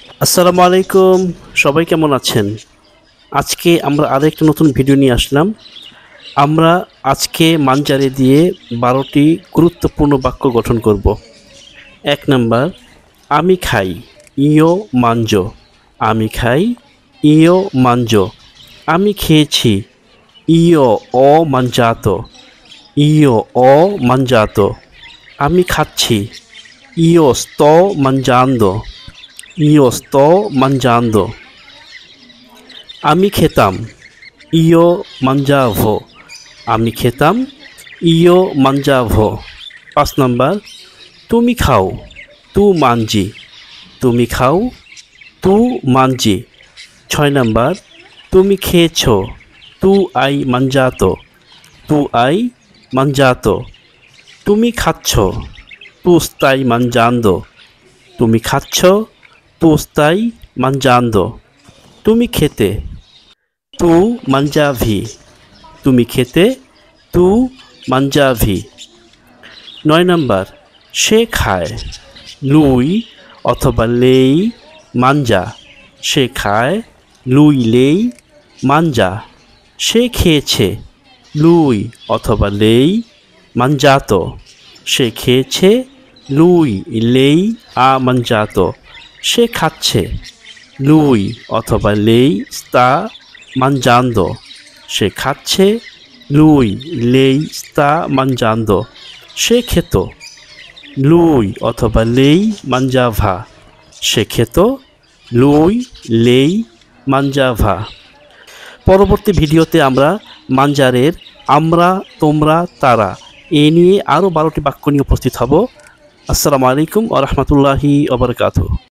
আসসালামু আলাইকুম। সবাই কেমন আছেন? আজকে আমরা আরেকটা নতুন ভিডিও নিয়ে আসলাম। আমরা আজকে মানজারে দিয়ে ১২টি গুরুত্বপূর্ণ বাক্য গঠন করব। ১ নাম্বার, আমি খাই, ইয়ো মানজো। আমি খাই, ইয়ো মানজো। আমি খেয়েছি, ইয়ো ও মানজাতো। ইয়ো ও মানজাতো। আমি খাচ্ছি, ইয়ো স্তো মানজান্দো। ইয়ো স্তো মানজান্দো। আমি খেতাম, ইয়ো মানজাভো। আমি খেতাম, ইয়ো মানজাভো। ৫ নাম্বার, তুমি খাও, তু মানজি। তুমি খাও, তু মানজি। ৬ নাম্বার, তুমি খেয়েছো, তু আই মানজাতো। তু আই মানজাতো। তুমি খাচ্ছ, তু স্তাই মানজান্দো। তুমি খাচ্ছ, তু স্তাই মানজান্দো। তুমি খেতে, তু মানজাভি। তুমি খেতে, তু মানজাভি। ৯ নাম্বার, সে খায়, লুই অথবা লেই মানজা। সে খায়, লুই লেই মানজা। সে খেয়েছে, লুই অথবা লেই মানজাতো। সে খেয়েছে, লুই লেই আ মানজাতো। সে খাচ্ছে, লুই অথবা লেই স্তা মানজান্দো। সে খাচ্ছে, লুই লেই স্তা মানজান্দো। সে খেত, লুই অথবা লেই মানজাভা। সে খেত, লুই লেই মানজাভা। পরবর্তী ভিডিওতে আমরা মানজারের আমরা, তোমরা, তারা এ নিয়ে আরও ১২টি বাক্য নিয়ে উপস্থিত হব। আসসালামু আলাইকুম ওয়া রাহমাতুল্লাহি ওয়া বারাকাতুহু।